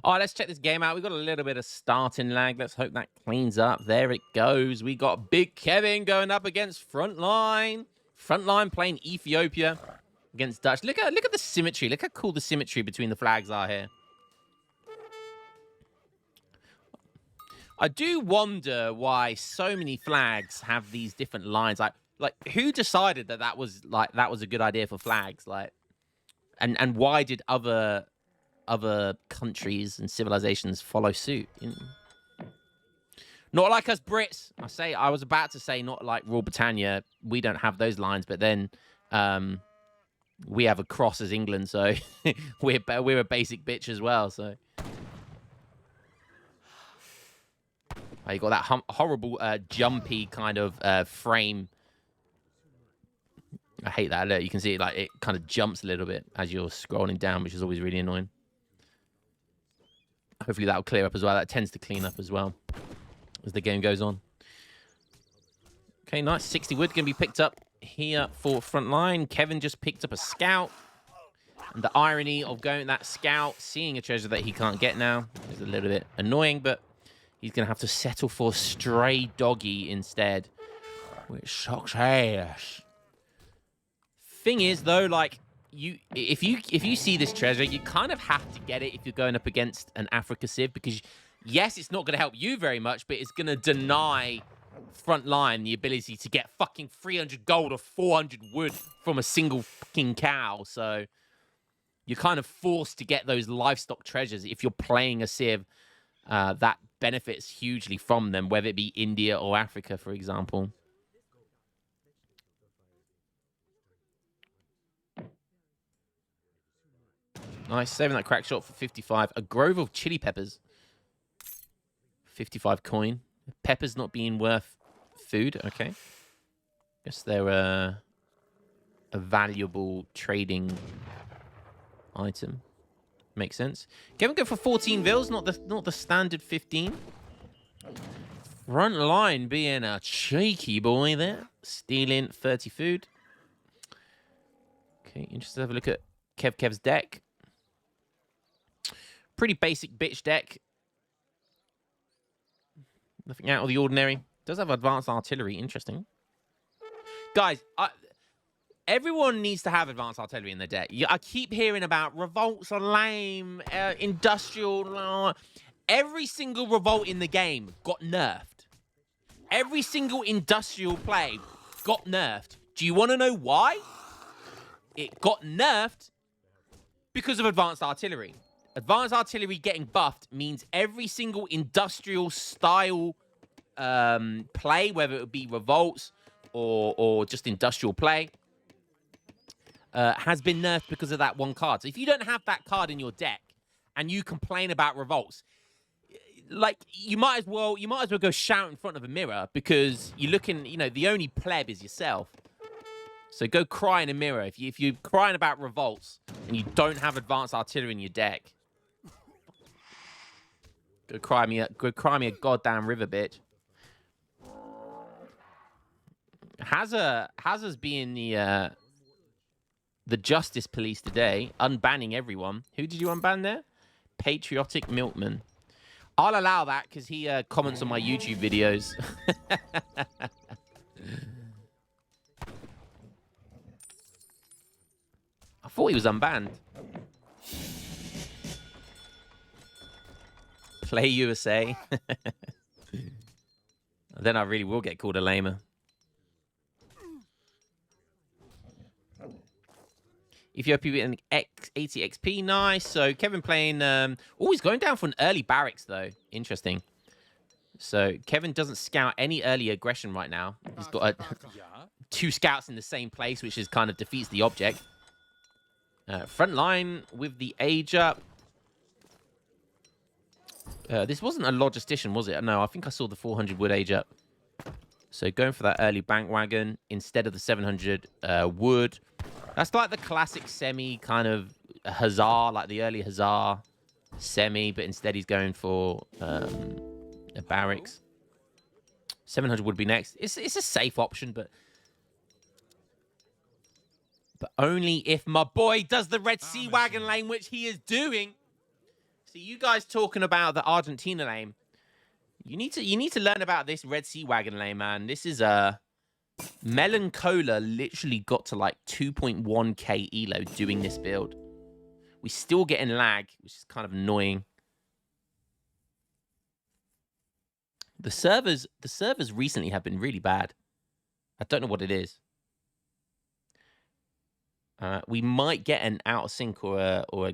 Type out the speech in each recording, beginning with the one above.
All right, let's check this game out. We got a little bit of starting lag. Let's hope that cleans up. There it goes. We got Big Kevin going up against Frontline. Frontline playing Ethiopia against Dutch. Look at the symmetry. Look how cool the symmetry between the flags are here. I do wonder why so many flags have these different lines. Like who decided that was a good idea for flags? Like, and why did other countries and civilizations follow suit? Not like us Brits. I was about to say not like Royal Britannia. We don't have those lines, but then we have a cross as England, so we're a basic bitch as well. So. You got that horrible jumpy kind of frame. I hate that. Look, you can see it, like it kind of jumps a little bit as you're scrolling down, which is always really annoying. Hopefully that'll clear up as well. That tends to clean up as well as the game goes on. Okay, nice. 60 wood going to be picked up here for Frontline. Kevin just picked up a scout. And the irony of going that scout, seeing a treasure that he can't get now is a little bit annoying, but he's going to have to settle for Stray Doggy instead, which sucks ass. Thing is, though, like, if you see this treasure, you kind of have to get it if you're going up against an Africa Civ, because, yes, it's not going to help you very much, but it's going to deny Frontline the ability to get fucking 300 gold or 400 wood from a single fucking cow, so you're kind of forced to get those livestock treasures if you're playing a Civ that benefits hugely from them, whether it be India or Africa, for example. Nice, saving that crack shot for 55. A grove of chili peppers. 55 coin. Peppers not being worth food, okay. Guess they're a valuable trading item. Makes sense. Kevin go for 14 vils, not the standard 15. Frontline being a cheeky boy there. Stealing 30 food. Okay, interested to have a look at Kev's deck. Pretty basic bitch deck. Nothing out of the ordinary. Does have advanced artillery. Interesting. Guys, everyone needs to have advanced artillery in their deck. I keep hearing about revolts are lame, industrial. Every single revolt in the game got nerfed. Every single industrial play got nerfed. Do you want to know why? It got nerfed because of advanced artillery. Advanced artillery getting buffed means every single industrial style play, whether it would be revolts or just industrial play, has been nerfed because of that one card. So if you don't have that card in your deck and you complain about revolts, like you might as well go shout in front of a mirror, because you're looking, the only pleb is yourself. So go cry in a mirror if you're crying about revolts and you don't have advanced artillery in your deck. Go cry me a goddamn river, bitch. Hazard's being the justice police today, unbanning everyone. Who did you unban there? Patriotic Milkman. I'll allow that because he comments on my YouTube videos. I thought he was unbanned. Play USA. Then I really will get called a lamer. Ethiopia and 80 XP, nice. So Kevin playing. He's going down for an early barracks though. Interesting. So Kevin doesn't scout any early aggression right now. He's got 2 scouts in the same place, which is kind of defeats the object. Frontline with the age up. This wasn't a logistician, was it? No, I think I saw the 400 wood age up. So going for that early bank wagon instead of the 700 wood. That's like the classic semi kind of Hussar, like the early Hussar semi, but instead he's going for a barracks. 700 would be next. It's a safe option, but only if my boy does the Red Sea wagon lane, which he is doing. See, you guys talking about the Argentina lane. You need to learn about this Red Sea Wagon lane, man. This is Melanchola literally got to like 2.1k elo doing this build. We still getting lag, which is kind of annoying. The servers recently have been really bad. I don't know what it is. We might get an out of sync or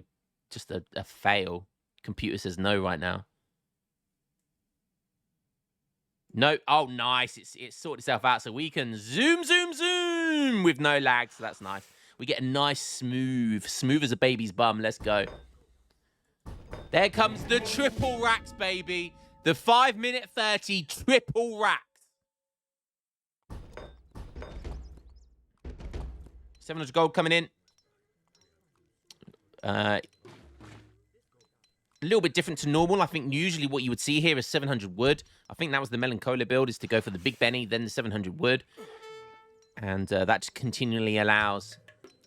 just a fail. Computer says no right now. No. Oh, nice. It's sorted itself out, so we can zoom with no lag. So that's nice. We get a nice smooth as a baby's bum. Let's go. There comes the triple racks, baby. The 5 minute 30 triple racks. 700 gold coming in. A little bit different to normal. I think usually what you would see here is 700 wood. I think that was the Melanchola build, is to go for the Big Benny, then the 700 wood. And that just continually allows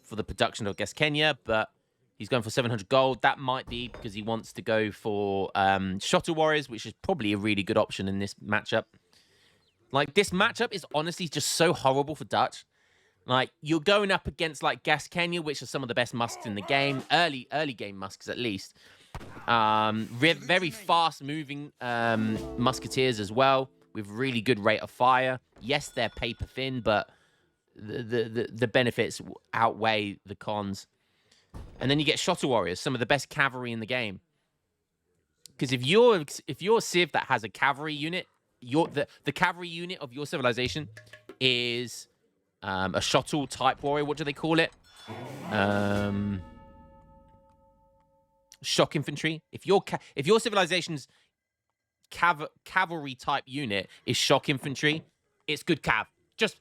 for the production of Kenya, but he's going for 700 gold. That might be because he wants to go for Shotter Warriors, which is probably a really good option in this matchup. Like, this matchup is honestly just so horrible for Dutch. Like, you're going up against, like, Kenya, which are some of the best musks in the game. Early game musks, at least. Very fast-moving musketeers as well, with really good rate of fire. Yes, they're paper-thin, but the benefits outweigh the cons. And then you get Shotter Warriors, some of the best cavalry in the game. Because if you're a civ that has a cavalry unit, the cavalry unit of your civilization is a shuttle type warrior. What do they call it? Shock infantry. If your civilization's cavalry type unit is shock infantry, it's good cav. Just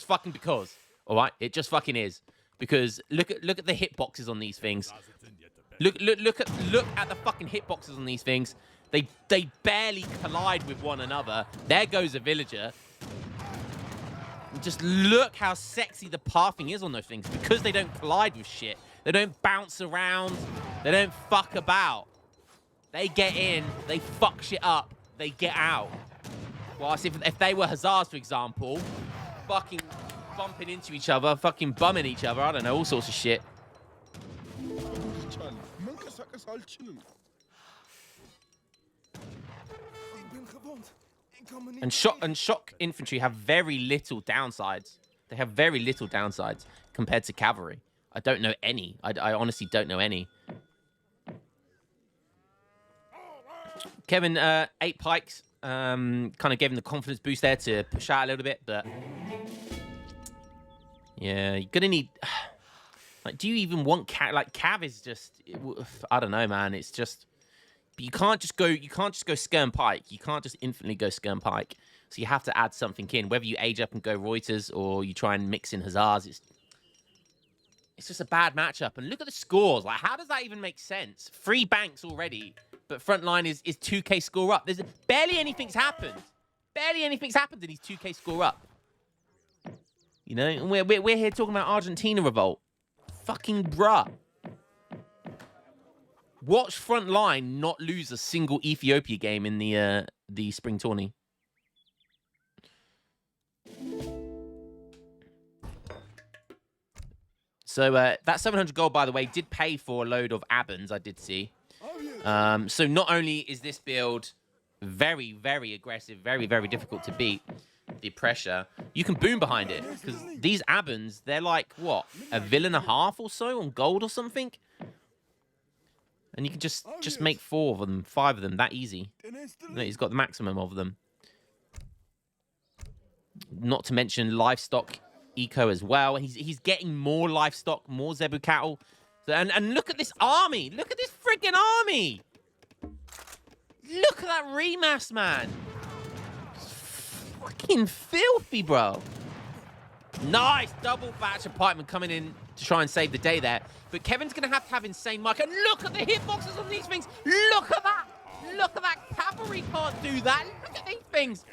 fucking because. All right, it just fucking is. Because look at the hitboxes on these things. Look at the fucking hitboxes on these things. They barely collide with one another. There goes a villager. Just look how sexy the pathing is on those things, because they don't collide with shit. They don't bounce around. They don't fuck about. They get in. They fuck shit up. They get out. Whilst if they were Hussars, for example, fucking bumping into each other, fucking bumming each other, I don't know, all sorts of shit. And shock infantry have very little downsides. They have very little downsides compared to cavalry. I don't know any. I honestly don't know any. Kevin, 8 pikes. Kind of gave him the confidence boost there to push out a little bit, but yeah, you're gonna need. Like, do you even want cav? Like, cav is just, I don't know, man. It's just, but you can't just go skirm pike. You can't just infinitely go skirm pike. So you have to add something in. Whether you age up and go Reuters or you try and mix in Hussars, it's just a bad matchup. And look at the scores. Like, how does that even make sense? 3 banks already, but frontline is 2k score up. There's barely anything's happened. Barely anything's happened, and he's 2k score up. You know, and we're here talking about Argentina revolt. Fucking bruh. Watch frontline not lose a single Ethiopia game in the spring tourney. So that 700 gold, by the way, did pay for a load of Abans, I did see. So not only is this build very, very aggressive, very, very difficult to beat, the pressure, you can boom behind it. Because these Abans, they're like, what, a villain and a half or so on gold or something? And you can just make 4 of them, 5 of them, that easy. No, he's got the maximum of them. Not to mention livestock eco as well. He's getting more livestock, more zebu cattle. So, and look at this army. Look at this freaking army. Look at that remass, man. It's fucking filthy, bro. Nice double batch of pikemen coming in to try and save the day there. But Kevin's going to have insane mark. And look at the hitboxes on these things. Look at that. Look at that. Cavalry can't do that. Look at these things.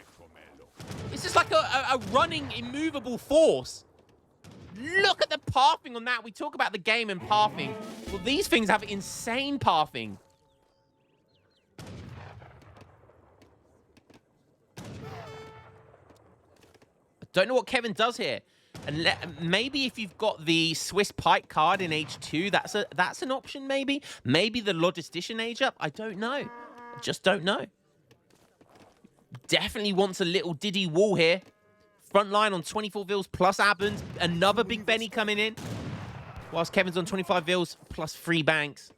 It's just like a running, immovable force. Look at the pathing on that. We talk about the game and pathing. Well, these things have insane pathing. Don't know what Kevin does here. And maybe if you've got the Swiss Pike card in H2, that's an option, maybe. Maybe the Logistician age up. I don't know. I just don't know. Definitely wants a little Diddy wall here. Frontline on 24 vils plus Abens. Another Big Benny coming in. Whilst Kevin's on 25 vils plus 3 banks.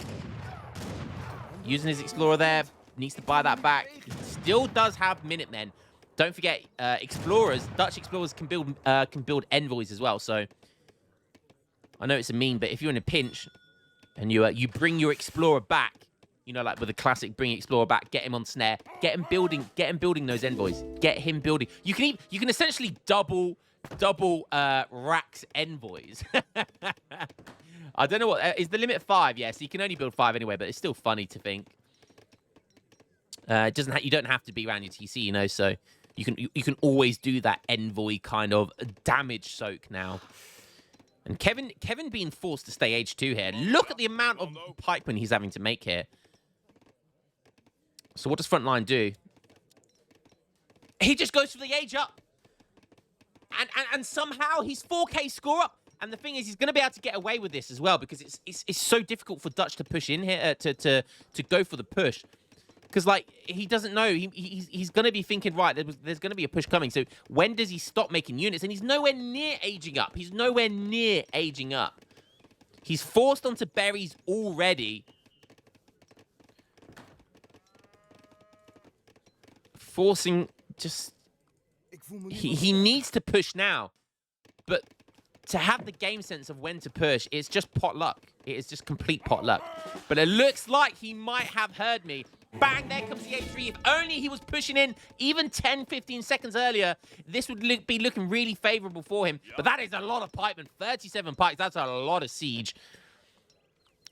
Using his Explorer there. Needs to buy that back. He still does have Minutemen. Don't forget, Explorers, Dutch Explorers can build envoys as well. So I know it's a meme, but if you're in a pinch and you bring your Explorer back, you know, like with the classic bring Explorer back, get him on snare, get him building those envoys, get him building. You can essentially double Rax envoys. I don't know what is the limit 5. Yes, you can only build 5 anyway, but it's still funny to think. It doesn't. You don't have to be around your TC, you know. So you can always do that envoy kind of damage soak now. And Kevin being forced to stay H2 here. Look at the amount of pikemen he's having to make here. So what does Frontline do? He just goes for the age up. And somehow he's 4K score up. And the thing is, he's going to be able to get away with this as well, because it's so difficult for Dutch to push in here, to go for the push. Because, like, he doesn't know. He's going to be thinking, right, there's going to be a push coming. So when does he stop making units? And he's nowhere near aging up. He's nowhere near aging up. He's forced onto berries already. Forcing just... He needs to push now. But to have the game sense of when to push, it's just pot luck. It is just complete pot luck. But it looks like he might have heard me. Bang, there comes the H3. If only he was pushing in even 10, 15 seconds earlier, this would be looking really favorable for him. But that is a lot of pikemen. 37 pikes, that's a lot of siege.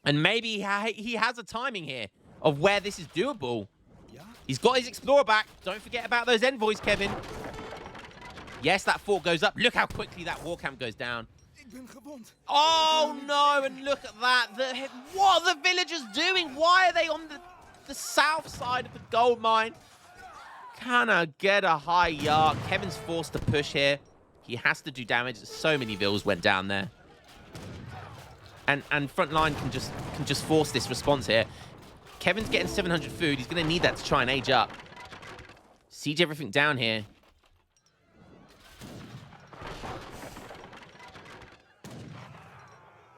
And maybe he has a timing here of where this is doable. He's got his Explorer back. Don't forget about those envoys, Kevin. Yes, that fort goes up. Look how quickly that war camp goes down. Oh, no, and look at that. What are the villagers doing? Why are they on the south side of the gold mine? Can I get a high yard? Kevin's forced to push here. He has to do damage. So many vills went down there. And Frontline can just force this response here. Kevin's getting 700 food. He's going to need that to try and age up. Siege everything down here.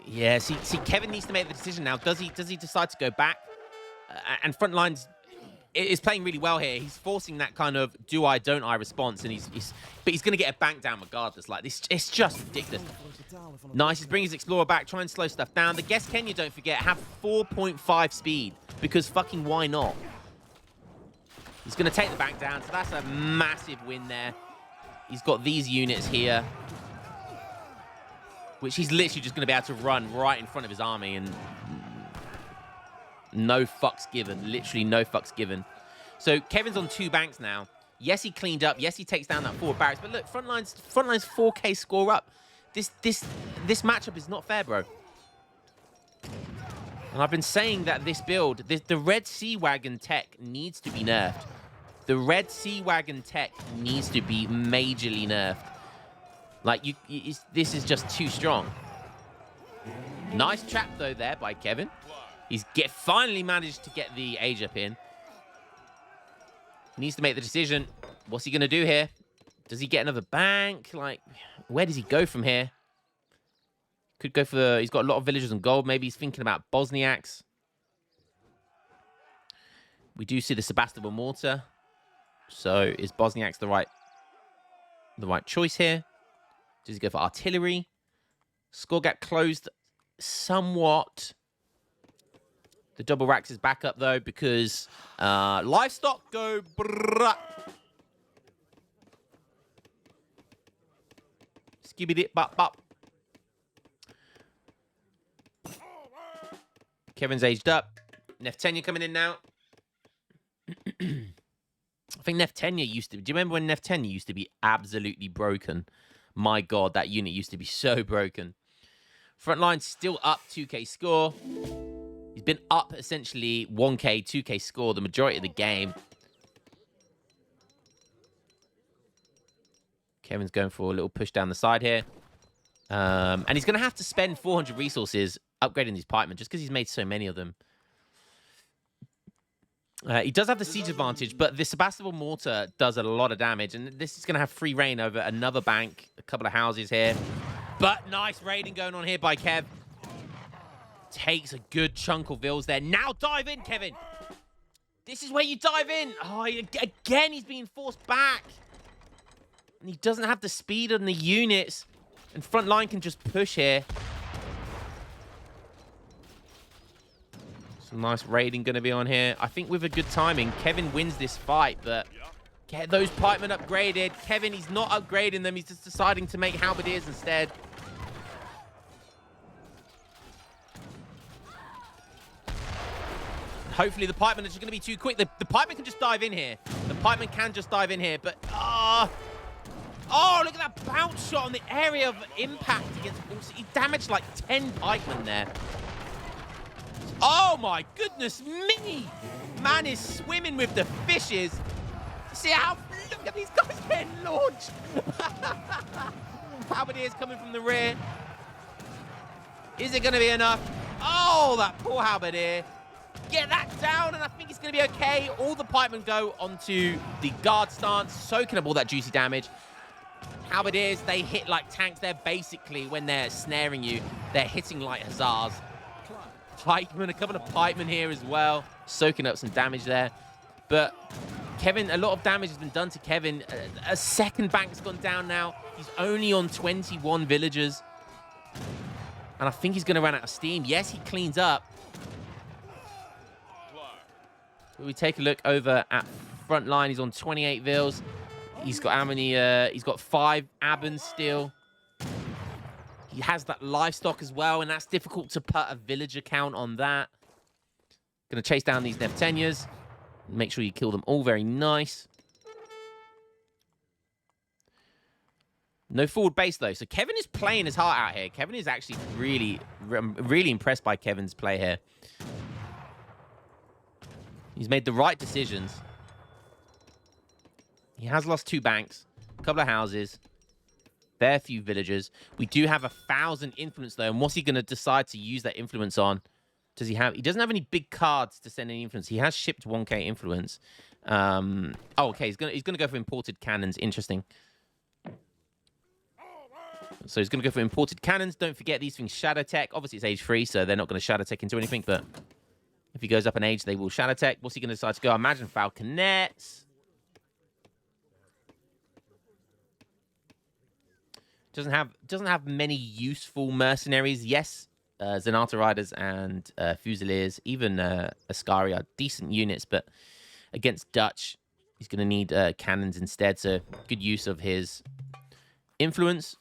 Yeah, see, Kevin needs to make the decision now. Does he decide to go back? And Frontline's is playing really well here. He's forcing that kind of do I, don't I response, and but he's going to get a bank down regardless. Like this, it's just ridiculous. Nice, he's bringing his Explorer back, trying to slow stuff down. The Guest Kenya, don't forget, have 4.5 speed because fucking why not? He's going to take the bank down, so that's a massive win there. He's got these units here, which he's literally just going to be able to run right in front of his army and no fucks given. Literally no fucks given. So Kevin's on 2 banks now. Yes, he cleaned up. Yes, he takes down that 4 barracks. But look, Frontline's 4K score up. This matchup is not fair, bro. And I've been saying that this build, the Red Sea Wagon tech needs to be nerfed. The Red Sea Wagon tech needs to be majorly nerfed. Like, this is just too strong. Nice trap, though, there by Kevin. He's finally managed to get the age up in. He needs to make the decision. What's he going to do here? Does he get another bank? Like, where does he go from here? Could go for... He's got a lot of villagers and gold. Maybe he's thinking about Bosniaks. We do see the Sebastopol mortar. So, is Bosniaks the right choice here? Does he go for artillery? Score gap closed somewhat. The double racks is back up, though, because livestock go... Brrrah. Skibidi-bop-bop. Kevin's aged up. Neftenya coming in now. I think Neftenya used to... Do you remember when Neftenya used to be absolutely broken? My God, that unit used to be so broken. Frontline still up 2K score. He's been up essentially 1K, 2K score the majority of the game. Kevin's going for a little push down the side here. And he's going to have to spend 400 resources upgrading these pikemen just because he's made so many of them. He does have the siege advantage, but the Sebastopol mortar does a lot of damage. And this is going to have free reign over another bank, a couple of houses here. But nice raiding going on here by Kev. Takes a good chunk of vills there. Now dive in, Kevin. This is where you dive in. Oh, again, he's being forced back. And he doesn't have the speed on the units. And frontline can just push here. Some nice raiding going to be on here. I think with a good timing, Kevin wins this fight, but get those pikemen upgraded. Kevin, he's not upgrading them. He's just deciding to make halberdiers instead. Hopefully the pikemen are just going to be too quick. The pikemen can just dive in here. The pikemen can just dive in here, but... Oh, look at that bounce shot on the area of impact against... He damaged like 10 pikemen there. Oh my goodness me! Man is swimming with the fishes. See how... Look at these guys getting launched. Halberdiers coming from the rear. Is it going to be enough? Oh, that poor halberdier. Get that down, and I think it's going to be okay. All the pikemen go onto the guard stance, soaking up all that juicy damage. Halberdiers, they hit like tanks. They're basically, when they're snaring you, they're hitting like hussars. Pikemen, a couple of pikemen here as well, soaking up some damage there. But Kevin, a lot of damage has been done to Kevin. A second bank's gone down now. He's only on 21 villagers. And I think he's going to run out of steam. Yes, he cleans up. We take a look over at frontline. He's on 28 vills. He's got how many? He's got 5 Abens still. He has that livestock as well, and that's difficult to put a villager count on that. Gonna chase down these Neptenias. Make sure you kill them all. Very nice. No forward base though, so Kevin is playing his heart out here. Kevin is actually really impressed by Kevin's play here. He's made the right decisions. He has lost 2 banks, a couple of houses, bare few villagers. We do have 1,000 influence, though. And what's he going to decide to use that influence on? Does he have... He doesn't have any big cards to send any influence. He has shipped 1k influence. Oh, okay. He's gonna go for imported cannons. Interesting. So he's going to go for imported cannons. Don't forget, these things shadow tech. Obviously, it's age free, so they're not going to shadow tech into anything, but... If he goes up in age, they will shadow tech. What's he going to decide to go? I imagine falconets. Doesn't have many useful mercenaries. Yes, Zenata Riders and Fusiliers, even Ascari are decent units, but against Dutch, he's going to need cannons instead. So good use of his influence.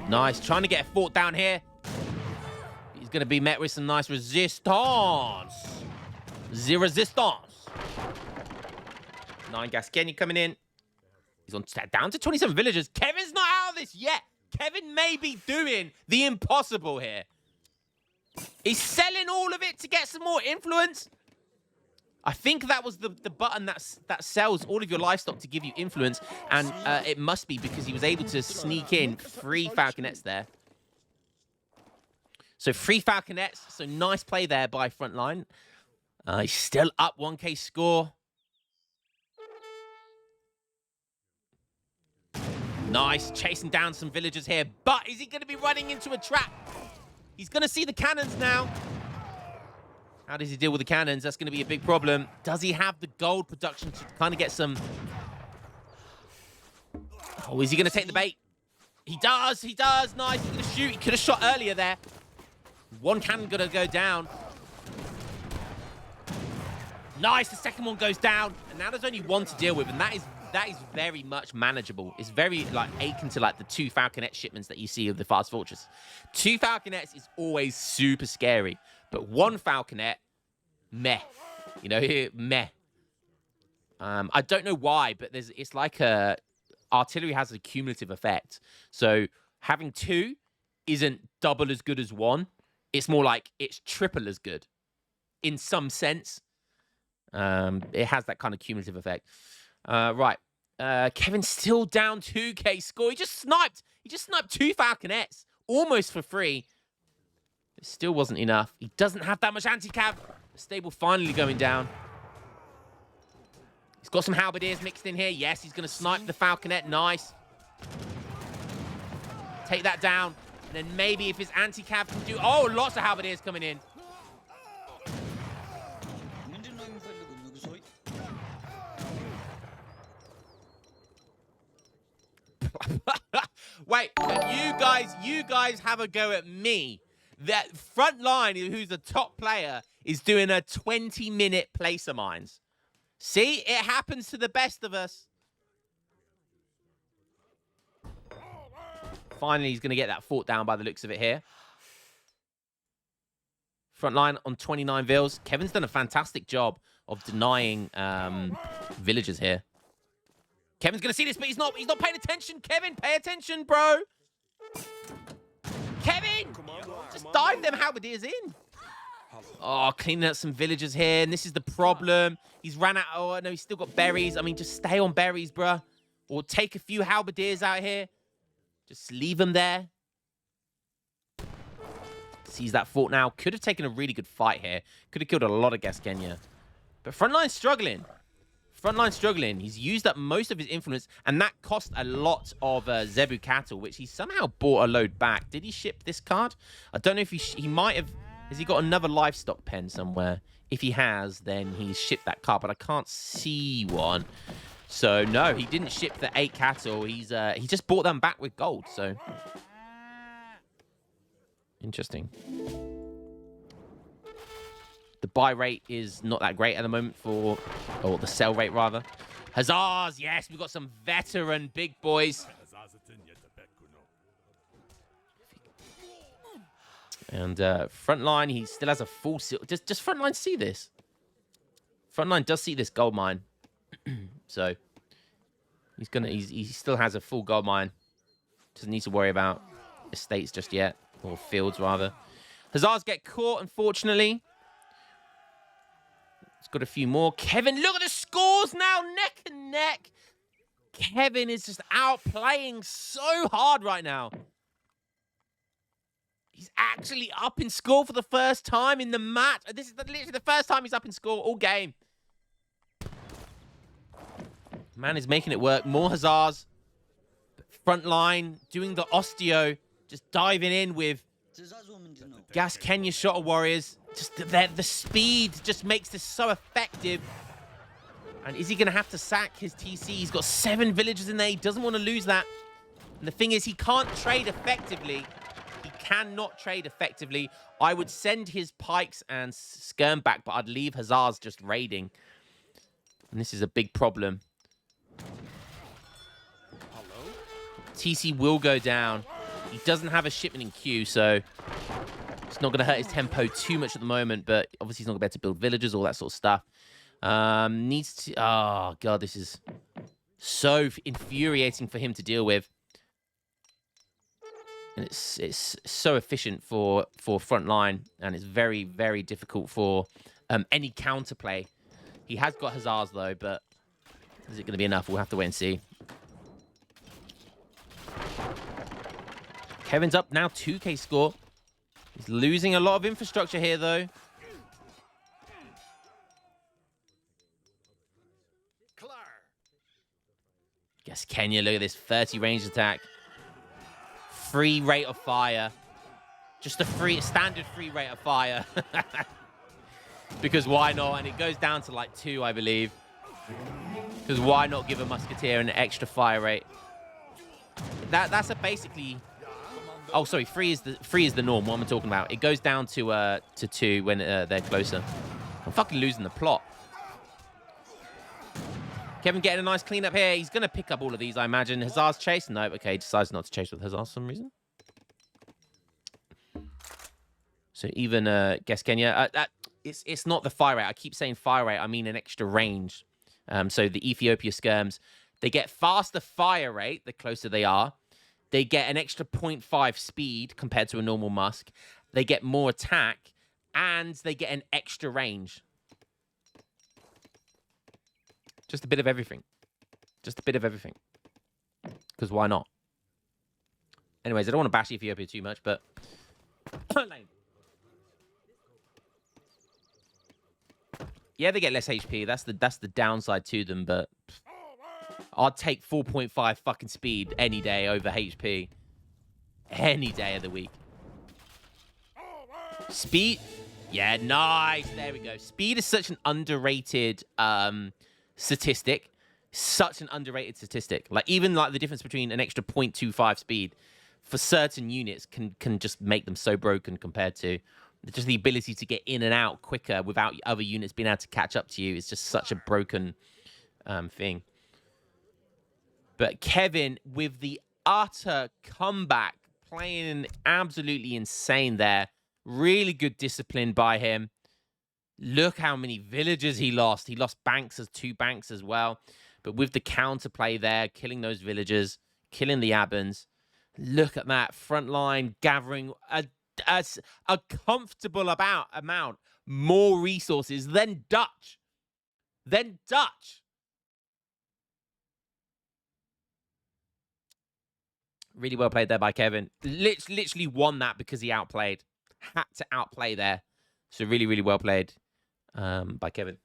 Nice, trying to get a fort down here. Going to be met with some nice resistance. The resistance. 9 Gascony coming in. He's on down to 27 villagers. Kevin's not out of this yet. Kevin may be doing the impossible here. He's selling all of it to get some more influence. I think that was the button that sells all of your livestock to give you influence. And it must be because he was able to sneak in 3 falconets there. So 3 falconets. So nice play there by frontline. He's still up 1k score. Nice, chasing down some villagers here. But is he going to be running into a trap? He's going to see the cannons now. How does he deal with the cannons? That's going to be a big problem. Does he have the gold production to kind of get some... Oh, is he going to take the bait? He does. He does. Nice. He's going to shoot. He could have shot earlier there. 1 cannon going to go down. Nice. The second one goes down. And now there's only 1 to deal with. And that is very much manageable. It's very like akin to like the 2 falconet shipments that you see of the Fast Fortress. 2 falconets is always super scary. But 1 falconet, meh. You know, meh. I don't know why, but it's like artillery has a cumulative effect. So having 2 isn't double as good as 1. It's more like it's triple as good in some sense. It has that kind of cumulative effect. Right. Kevin's still down 2k score. He just sniped. He just sniped 2 Falconets. Almost for free. It still wasn't enough. He doesn't have that much anti-cav. Stable finally going down. He's got some halberdiers mixed in here. Yes, he's going to snipe the Falconet. Nice. Take that down. And then maybe if his anti-cav can do... Oh, lots of halberdiers coming in. Wait, you guys have a go at me. That frontline, who's the top player, is doing a 20-minute placer mines. See, it happens to the best of us. Finally, he's going to get that fort down by the looks of it here. Frontline on 29 vills. Kevin's done a fantastic job of denying villagers here. Kevin's going to see this, but he's not paying attention. Kevin, pay attention, bro. Kevin! Just dive them halberdiers in. Oh, cleaning out some villagers here, and this is the problem. He's ran out. Oh, no, he's still got berries. I mean, just stay on berries, bruh. Or take a few halberdiers out here. Just leave them there. Sees that fort now. Could have taken a really good fight here. Could have killed a lot of Gasquenya. But Frontline's struggling. Frontline struggling. He's used up most of his influence, and that cost a lot of Zebu cattle, which he somehow bought a load back. Did he ship this card? I don't know if he might have. Has he got another livestock pen somewhere? If he has, then he's shipped that card, but I can't see one. So no, he didn't ship the 8 cattle. He just bought them back with gold. So interesting. The buy rate is not that great at the moment or the sell rate rather. Huzzahs! Yes, we've got some veteran big boys. And Frontline, he still has a full seal. Does Frontline see this? Frontline does see this gold mine. So he still has a full gold mine. Doesn't need to worry about estates just yet. Or fields rather. Huzzahs get caught, unfortunately. It's got a few more. Kevin, look at the scores now, neck and neck. Kevin is just outplaying so hard right now. He's actually up in score for the first time in the match. This is literally the first time he's up in score all game. Man is making it work. More Huzzahs. Frontline doing the osteo. Just diving in with Gasquenya Shotter Warriors. Just the speed just makes this so effective. And is he going to have to sack his TC? He's got 7 villagers in there. He doesn't want to lose that. And the thing is, he can't trade effectively. He cannot trade effectively. I would send his pikes and skirm back, but I'd leave Huzzahs just raiding. And this is a big problem. Hello? TC will go down. He doesn't have a shipment in queue, so it's not going to hurt his tempo too much at the moment, but obviously he's not going to be able to build villages, all that sort of stuff. Needs to... Oh, God, this is so infuriating for him to deal with. And it's so efficient for Frontline, and it's very, very difficult for any counterplay. He has got Huzzahs, though, but is it going to be enough? We'll have to wait and see. Kevin's up now, 2k score. He's losing a lot of infrastructure here, though. Gasquenya, look at this 30 range attack. Free rate of fire. Just a standard free rate of fire. Because why not? And it goes down to like 2, I believe. Because why not give a musketeer an extra fire rate? That's a basically... Oh, sorry, 3 is the norm. What am I talking about? It goes down to 2 when they're closer. I'm fucking losing the plot. Kevin getting a nice cleanup here. He's going to pick up all of these, I imagine. Huzzah's chase? No, okay, decides not to chase with Huzzah for some reason. So even Gasquenya... it's not the fire rate. I keep saying fire rate. I mean an extra range. So the Ethiopia skirms, they get faster fire rate the closer they are. They get an extra 0.5 speed compared to a normal musk. They get more attack, and they get an extra range. Just a bit of everything. Just a bit of everything. Because why not? Anyways, I don't want to bash Ethiopia too much, but... yeah, they get less HP. That's the downside to them, but... I'd take 4.5 fucking speed any day over HP. Any day of the week. Speed... yeah, nice. There we go. Speed is such an underrated statistic. Such an underrated statistic. Like, even like the difference between an extra 0.25 speed for certain units can just make them so broken compared to just the ability to get in and out quicker without other units being able to catch up to you. It's just such a broken thing. But Kevin, with the utter comeback, playing absolutely insane there. Really good discipline by him. Look how many villagers he lost. He lost banks, 2 banks as well. But with the counterplay there, killing those villagers, killing the Abans. Look at that front line gathering a comfortable amount more resources than Dutch. Really well played there by Kevin. Literally won that because he outplayed. Had to outplay there. So really, really well played by Kevin.